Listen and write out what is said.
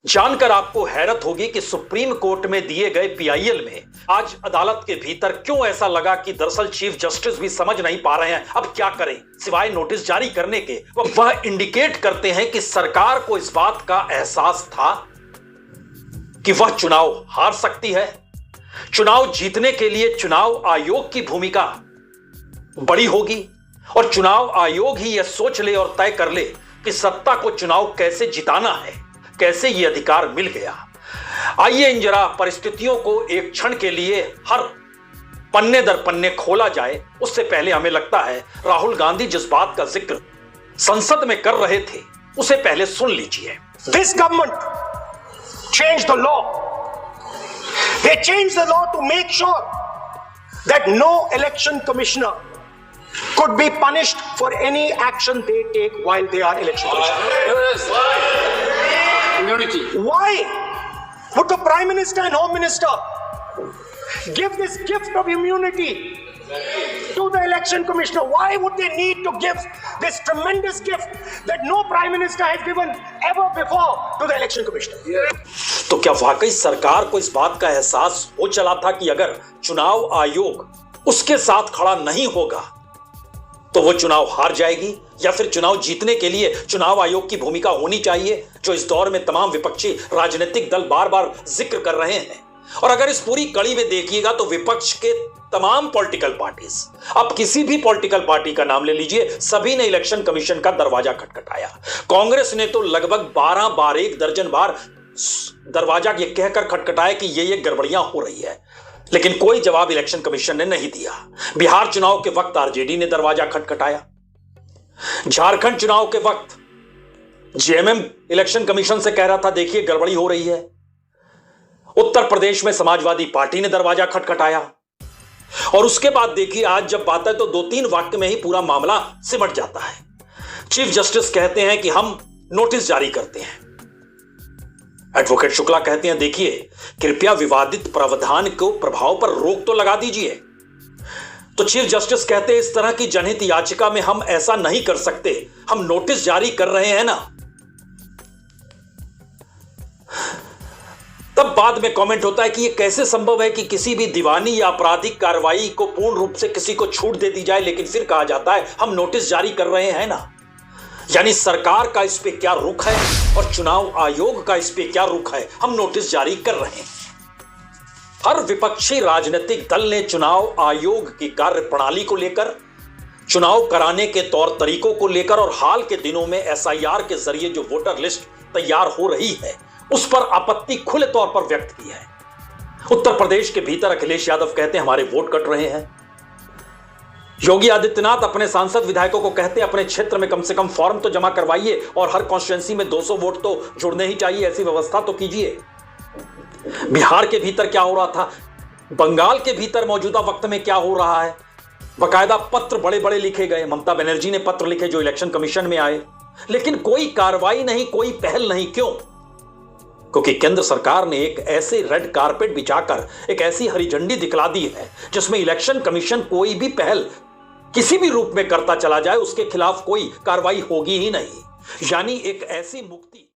जानकर आपको हैरत होगी कि सुप्रीम कोर्ट में दिए गए पीआईएल में आज अदालत के भीतर क्यों ऐसा लगा कि दरअसल चीफ जस्टिस भी समझ नहीं पा रहे हैं अब क्या करें सिवाय नोटिस जारी करने के। वह इंडिकेट करते हैं कि सरकार को इस बात का एहसास था कि वह चुनाव हार सकती है। चुनाव जीतने के लिए चुनाव आयोग की भूमिका बड़ी होगी और चुनाव आयोग ही यह सोच ले और तय कर ले कि सत्ता को चुनाव कैसे जिताना है, कैसे यह अधिकार मिल गया। आइए इन जरा परिस्थितियों को एक क्षण के लिए हर पन्ने दर पन्ने खोला जाए। उससे पहले हमें लगता है राहुल गांधी जिस बात का जिक्र संसद में कर रहे थे उसे पहले सुन लीजिए। This government changed the law. They changed the law to make sure that no election commissioner could be punished for any action they take while they are election commissioner. Immunity. Why would the Prime Minister and Home Minister give this gift of immunity to the election commissioner? Why would they need to give this tremendous gift that no Prime Minister has given ever before to the election commissioner? तो क्या वाकई सरकार को इस बात का एहसास हो चला था कि अगर चुनाव आयोग उसके साथ खड़ा नहीं होगा तो वो चुनाव हार जाएगी, या फिर चुनाव जीतने के लिए चुनाव आयोग की भूमिका होनी चाहिए जो इस दौर में तमाम विपक्षी राजनीतिक दल बार बार जिक्र कर रहे हैं। और अगर इस पूरी कड़ी में देखिएगा तो विपक्ष के तमाम पॉलिटिकल पार्टीज, अब किसी भी पॉलिटिकल पार्टी का नाम ले लीजिए, सभी ने इलेक्शन कमीशन का दरवाजा खटखटाया। कांग्रेस ने तो लगभग 12 बार, 1 दर्जन बार दरवाजा ये कहकर खटखटाया कि ये गड़बड़ियां हो रही है, लेकिन कोई जवाब इलेक्शन कमीशन ने नहीं दिया। बिहार चुनाव के वक्त आरजेडी ने दरवाजा खटखटाया, झारखंड चुनाव के वक्त जेएमएम इलेक्शन कमीशन से कह रहा था देखिए गड़बड़ी हो रही है, उत्तर प्रदेश में समाजवादी पार्टी ने दरवाजा खटखटाया, और उसके बाद देखिए आज जब बात है तो 2-3 वाक्य में ही पूरा मामला सिमट जाता है। चीफ जस्टिस कहते हैं कि हम नोटिस जारी करते हैं। एडवोकेट शुक्ला कहते हैं देखिए कृपया विवादित प्रावधान को प्रभाव पर रोक तो लगा दीजिए। तो चीफ जस्टिस कहते हैं इस तरह की जनहित याचिका में हम ऐसा नहीं कर सकते, हम नोटिस जारी कर रहे हैं ना। तब बाद में कमेंट होता है कि यह कैसे संभव है कि किसी भी दीवानी या आपराधिक कार्रवाई को पूर्ण रूप से किसी को छूट दे दी जाए, लेकिन फिर कहा जाता है हम नोटिस जारी कर रहे हैं ना। यानी सरकार का इस पे क्या रुख है और चुनाव आयोग का इस पे क्या रुख है, हम नोटिस जारी कर रहे हैं। हर विपक्षी राजनीतिक दल ने चुनाव आयोग की कार्य प्रणाली को लेकर, चुनाव कराने के तौर तरीकों को लेकर और हाल के दिनों में एसआईआर के जरिए जो वोटर लिस्ट तैयार हो रही है उस पर आपत्ति खुले तौर पर व्यक्त की है। उत्तर प्रदेश के भीतर अखिलेश यादव कहते हैं हमारे वोट कट रहे हैं। योगी आदित्यनाथ अपने सांसद विधायकों को कहते हैं अपने क्षेत्र में कम से कम फॉर्म तो जमा करवाइए और हर कॉन्स्टिट्यूएंसी में 200 वोट तो जुड़ने ही चाहिए, ऐसी व्यवस्था तो कीजिए। बिहार के भीतर क्या हो रहा था, बंगाल के भीतर मौजूदा वक्त में क्या हो रहा है, बाकायदा पत्र बड़े बड़े लिखे गए। ममता बनर्जी ने पत्र लिखे जो इलेक्शन कमीशन में आए, लेकिन कोई कार्रवाई नहीं, कोई पहल नहीं। क्यों? क्योंकि केंद्र सरकार ने एक ऐसे रेड कारपेट बिछाकर एक ऐसी हरी झंडी दिखला दी है जिसमें इलेक्शन कमीशन कोई भी पहल किसी भी रूप में करता चला जाए उसके खिलाफ कोई कार्रवाई होगी ही नहीं। यानी एक ऐसी मुक्ति